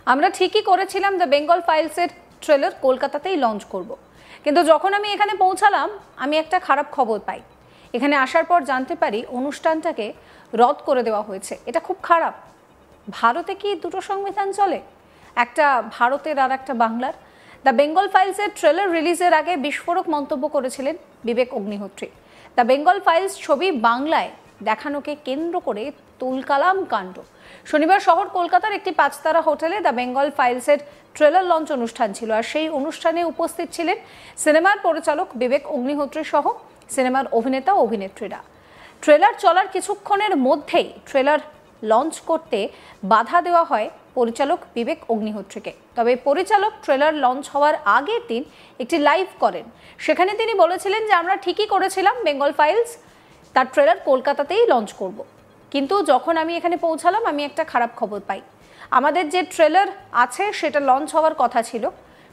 আমরা ঠিকই করেছিলাম দ্য বেঙ্গল ফাইলসের ট্রেলার কলকাতাতেই লঞ্চ করব। কিন্তু যখন আমি এখানে পৌঁছালাম আমি একটা খারাপ খবর পাই। এখানে আসার পর জানতে পারি অনুষ্ঠানটাকে রদ করে দেওয়া হয়েছে। এটা খুব খারাপ। ভারতে কি দুটো সংবিধান চলে, একটা ভারতের আর একটা বাংলার? দ্য বেঙ্গল ফাইলসের ট্রেলার রিলিজের আগে বিস্ফোরক মন্তব্য করেছিলেন বিবেক অগ্নিহোত্রী। দ্য বেঙ্গল ফাইলস ছবি বাংলায় দেখানোকে কেন্দ্র করে তুলকালাম কাণ্ড। শনিবার শহর কলকাতার একটি 5 তারা হোটেলে দ্য বেঙ্গল ফাইলসের ট্রেলার লঞ্চ অনুষ্ঠান ছিল, আর সেই অনুষ্ঠানে উপস্থিত ছিলেন সিনেমার পরিচালক বিবেক অগ্নিহোত্রী সহ সিনেমার অভিনেতা ও অভিনেত্রীরা। ট্রেলার চলার কিছুক্ষণের মধ্যেই ট্রেলার লঞ্চ করতে বাধা দেওয়া হয় পরিচালক বিবেক অগ্নিহোত্রীকে। তবে পরিচালক ট্রেলার লঞ্চ হওয়ার আগের দিন একটি লাইভ করেন। সেখানে তিনি বলেছিলেন যে আমরা ঠিকই করেছিলাম, বেঙ্গল ফাইলস তার ট্রেলার কলকাতাতেই লঞ্চ করব। কিন্তু যখন আমি এখানে পৌঁছালাম আমি একটা খারাপ খবর পাই। আমাদের যে ট্রেলার আছে সেটা লঞ্চ হওয়ার কথা ছিল।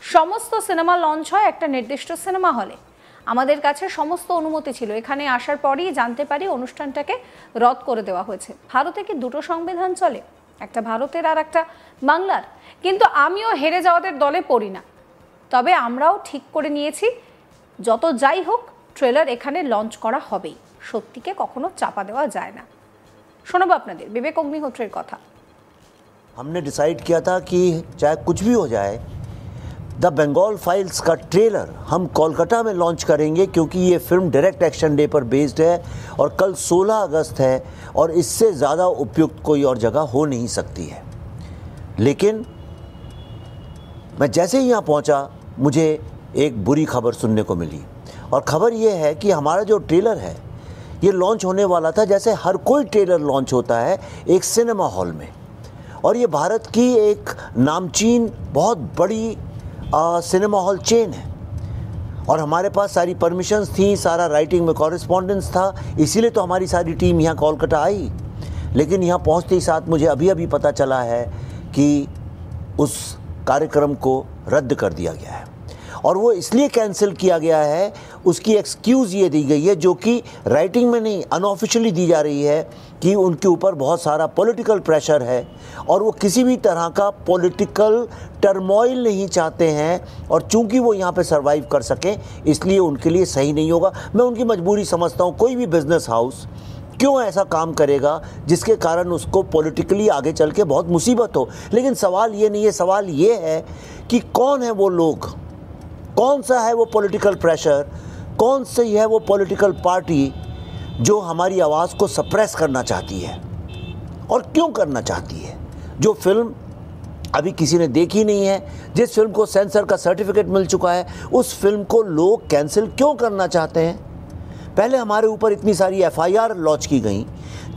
সমস্ত সিনেমা লঞ্চ হয় একটা নির্দিষ্ট সিনেমা হলে। আমাদের কাছে সমস্ত অনুমতি ছিল। এখানে আসার পরেই জানতে পারি অনুষ্ঠানটাকে রদ করে দেওয়া হয়েছে। ভারতে কি দুটো সংবিধান চলে, একটা ভারতের আর একটা বাংলার? কিন্তু আমিও হেরে যাওয়াদের দলে পড়ি না। তবে আমরাও ঠিক করে নিয়েছি যত যাই হোক ট্রেলার এখানে লঞ্চ করা হবেই। সত্যিকে কখনো চাপা দেওয়া যায় না। শোনাবো আপনাদের বিবেক অগ্নিহোত্রীর কথা। हमने डिसाइड किया था कि चाहे कुछ भी हो जाए, द बंगाल फाइल्स का ट्रेलर हम कोलकाता में लॉन्च करेंगे, क्योंकि ये फिल्म डायरेक्ट एक्शन डे पर बेस्ड है और कल 16 अगस्त है और इससे ज़्यादा उपयुक्त कोई और जगह हो नहीं सकती है। लेकिन मैं जैसे ही यहाँ पहुँचा मुझे एक बुरी खबर सुनने को मिली, और ख़बर ये है कि हमारा जो ट्रेलर है ये लॉन्च होने वाला था जैसे हर कोई ट्रेलर लॉन्च होता है एक सिनेमा हॉल में, और ये भारत की एक नामचीन बहुत बड़ी सिनेमा हॉल चेन है, और हमारे पास सारी परमिशंस थी, सारा राइटिंग में कॉरेस्पॉन्डेंस था, इसीलिए तो हमारी सारी टीम यहाँ कोलकाता आई। लेकिन यहाँ पहुँचते ही साथ मुझे अभी अभी पता चला है कि उस कार्यक्रम को रद्द कर दिया गया है, और वो इसलिए कैंसिल किया गया है, उसकी एक्सक्यूज़ ये दी गई है, जो कि राइटिंग में नहीं अनऑफिशियली दी जा रही है, कि उनके ऊपर बहुत सारा पॉलिटिकल प्रेशर है और वो किसी भी तरह का पॉलिटिकल टर्मोइल नहीं चाहते हैं, और चूंकि वो यहाँ पे सरवाइव कर सकें इसलिए उनके लिए सही नहीं होगा। मैं उनकी मजबूरी समझता हूँ। कोई भी बिजनेस हाउस क्यों ऐसा काम करेगा जिसके कारण उसको पॉलिटिकली आगे चल के बहुत मुसीबत हो। लेकिन सवाल ये नहीं है, सवाल ये है कि कौन है वो लोग, कौन सा है वो पॉलिटिकल प्रेशर, कौन सी है वो पॉलिटिकल पार्टी जो हमारी आवाज़ को सप्रेस करना चाहती है, और क्यों करना चाहती है। जो फिल्म अभी किसी ने देखी नहीं है, जिस फिल्म को सेंसर का सर्टिफिकेट मिल चुका है, उस फिल्म को लोग कैंसिल क्यों करना चाहते हैं। पहले हमारे ऊपर इतनी सारी FIR लॉन्च की गई,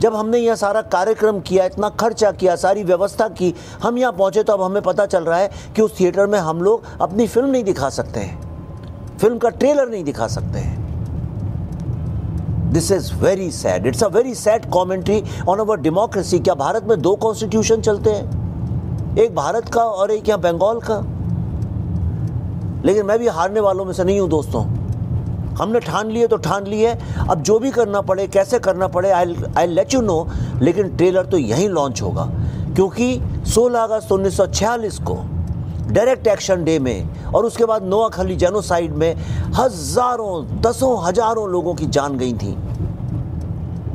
जब हमने यह सारा कार्यक्रम किया, इतना खर्चा किया, सारी व्यवस्था की, हम यहाँ पहुँचे तो अब हमें पता चल रहा है कि उस थिएटर में हम लोग अपनी फिल्म नहीं दिखा सकते हैं, फिल्म का ट्रेलर नहीं दिखा सकते हैं। This is very sad, it's a very sad commentary on our democracy. क्या भारत में 2 कॉन्स्टिट्यूशन चलते हैं, एक भारत का और एक यहाँ बंगाल का? लेकिन मैं भी हारने वालों में से नहीं हूँ दोस्तों। हमने ठान लिए तो ठान लिए, अब जो भी करना पड़े, कैसे करना पड़े, आई लेट यू नो। लेकिन ट्रेलर तो यहीं लॉन्च होगा, क्योंकि 16 अगस्त 1946 को डायरेक्ट एक्शन डे में और उसके बाद नोआखली जेनोसाइड में हज़ारों, दसों हज़ारों लोगों की जान गई थी,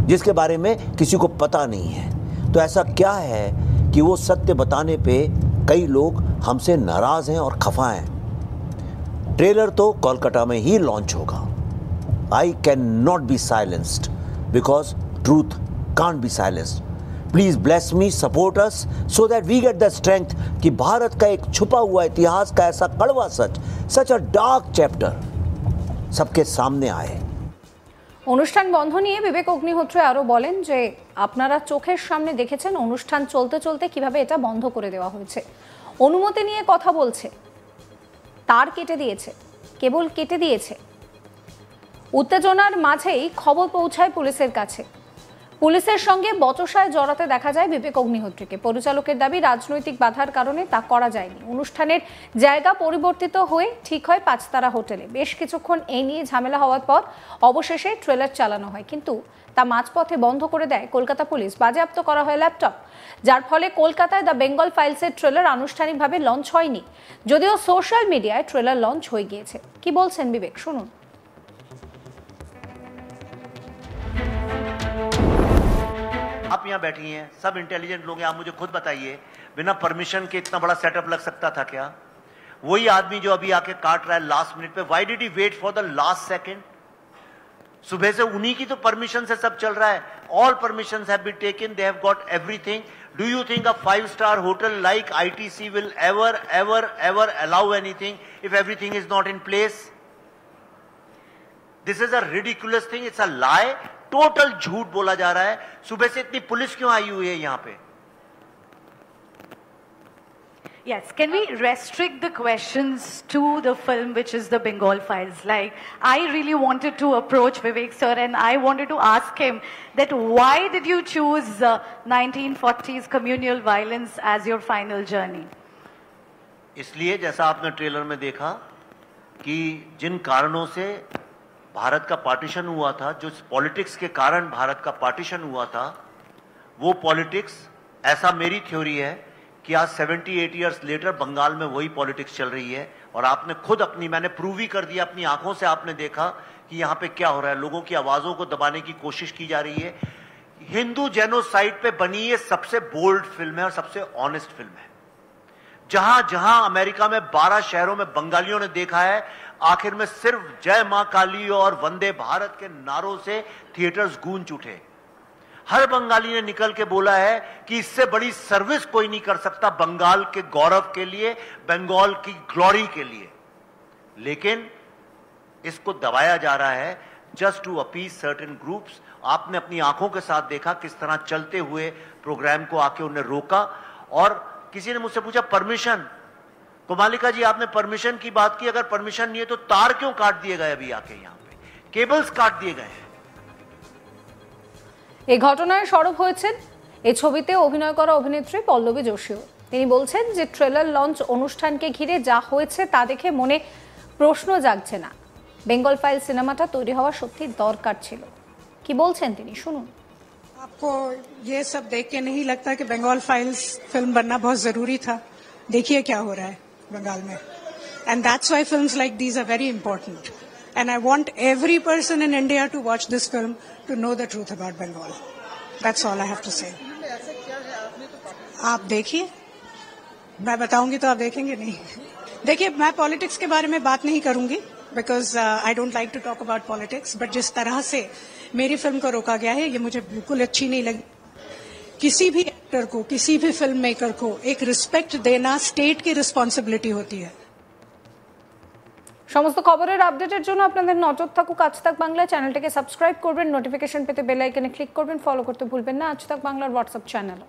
जिसके बारे में किसी को पता नहीं है। तो ऐसा क्या है कि वो सत्य बताने पे कई लोग हमसे नाराज़ हैं और खफा हैं। ट्रेलर तो कोलकाता में ही लॉन्च होगा। I can not be silenced because truth can't be silenced. Please bless me, support us so that we get the strength कि भारत का एक छुपा हुआ इतिहास का ऐसा कड़वा सच, सच अ डार्क चैप्टर सबके सामने आए। অনুষ্ঠান বন্ধ নিয়ে বিবেক অগ্নিহোত্রী আরও বলেন যে আপনারা চোখের সামনে দেখেছেন অনুষ্ঠান চলতে চলতে কিভাবে এটা বন্ধ করে দেওয়া হয়েছে। অনুমতি নিয়ে কথা বলছে, তার কেটে দিয়েছে, কেবল কেটে দিয়েছে। উত্তেজনার মাঝেই খবর পৌঁছায় পুলিশের কাছে। পুলিশের সঙ্গে বচসায় জড়াতে দেখা যায় বিবেক অগ্নিহোত্রীকে। পরিচালকের দাবি রাজনৈতিক বাধার কারণে তা করা যায়নি। অনুষ্ঠানের জায়গা পরিবর্তিত হয়ে ঠিক হয় পাঁচতারা হোটেলে। বেশ কিছুক্ষণ এই নিয়ে ঝামেলা হওয়ার পর অবশেষে ট্রেলার চালানো হয়, কিন্তু তা মাঝপথে বন্ধ করে দেয় কলকাতা পুলিশ। বাজেয়াপ্ত করা হয় ল্যাপটপ, যার ফলে কলকাতায় দ্য বেঙ্গল ফাইলসের ট্রেলার আনুষ্ঠানিকভাবে লঞ্চ হয়নি, যদিও সোশ্যাল মিডিয়ায় ট্রেলার লঞ্চ হয়ে গিয়েছে। কি বলছেন বিবেক, শুনুন। आप यहाँ बैठी हैं, सब इंटेलिजेंट लोग हैं, आप मुझे खुद बताइए बिना परमिशन के इतना बड़ा सेटअप लग सकता था क्या? वही आदमी जो अभी आके काट रहा है लास्ट मिनट पे, why did he wait for the last second? सुबह से उन्हीं की तो परमिशन से सब चल रहा है. All permissions have been taken, they have got everything. Do you think a 5-star hotel like ITC will ever allow anything if everything is not in place? This is a ridiculous thing. It's a lie. Total झूठ बोला जा रहा है. सुबह से इतनी police क्यों आई हुई है यहाँ पे? Yes, can we restrict the questions to the film, which is the Bengal Files? Like, I really wanted to approach Vivek sir and I wanted to ask him that why did you choose 1940s communal violence as your final journey? इसलिए जैसा आपने trailer में देखा कि जिन कारणों से भारत का partition हुआ था, जो पॉलिटिक्स के कारण भारत का पार्टीशन हुआ था, वो पॉलिटिक्स, ऐसा मेरी थ्योरी है कि आज 78 इयर्स लेटर बंगाल में वही पॉलिटिक्स चल रही है. और आपने खुद मैंने प्रूव ही कर दिया, अपनी आंखों से आपने देखा कि यहां पे क्या हो रहा है. लोगों की आवाजों को दबाने की कोशिश की जा रही है. हिंदू जेनोसाइड पे बनी ये सबसे बोल्ड फिल्म है और सबसे ऑनेस्ट फिल्म है. जहां जहां अमेरिका में 12 शहरों में बंगालियों ने देखा है, आखिर में सिर्फ जय मां काली और वंदे भारत के नारों से थिएटर्स गूंज उठे. हर बंगाली ने निकल के बोला है कि इससे बड़ी सर्विस कोई नहीं कर सकता बंगाल के गौरव के लिए, बंगाल की ग्लोरी के लिए. लेकिन इसको दबाया जा रहा है just to appease certain groups. आपने अपनी आंखों के साथ देखा किस तरह चलते हुए प्रोग्राम को आके उन्हें रोका. और किसी ने मुझसे पूछा परमिशन, कोमालिका जी आपने परमिशन की बात की, अगर परमिशन नहीं है तो तार क्यों काट दिए गए? अभी आके यहाँ पे केबल्स काट दिए गए हैं. এই ঘটনায় সরব হয়েছেন এই ছবিতে অভিনয় করা অভিনেত্রী পল্লবী যোশীও। তিনি বলছেন যে ট্রেলার লঞ্চ অনুষ্ঠানকে ঘিরে যা হয়েছে তা দেখে মনে প্রশ্ন জাগছে না। বেঙ্গল ফাইল সিনেমাটা তৈরি হওয়া সত্যি দরকার ছিল। কি বলছেন তিনি, শুনুন। आपको ये सब देख के नहीं लगता कि बंगाल फाइल्स फिल्म बनना बहुत जरूरी था? देखिए क्या हो रहा है बंगाल में. And that's why films like these are very important. And I want every person in India to watch this film to know the truth about Bengal. That's all I have to say. आप देखिए, मैं बताऊंगी तो आप देखेंगे नहीं. देखिए, मैं पॉलिटिक्स के बारे में बात नहीं करूंगी because I don't like to talk about politics. But जिस तरह से मेरी फिल्म को रोका गया है, ये मुझे बिल्कुल अच्छी नहीं लगी. किसी भी एक्टर को, किसी भी फिल्म मेकर को एक रिस्पेक्ट देना स्टेट की रिस्पॉन्सिबिलिटी होती है. সমস্ত খবরের আপডেটের জন্য আপনাদের নজর থাকুক আজ তাক বাংলা। চ্যানেলটিকে সাবস্ক্রাইব করবেন, নোটিফিকেশন পেতে বেল আইকনে ক্লিক করবেন, ফলো করতে ভুলবেন না আজ তাক বাংলার হোয়াটসঅ্যাপ চ্যানেল।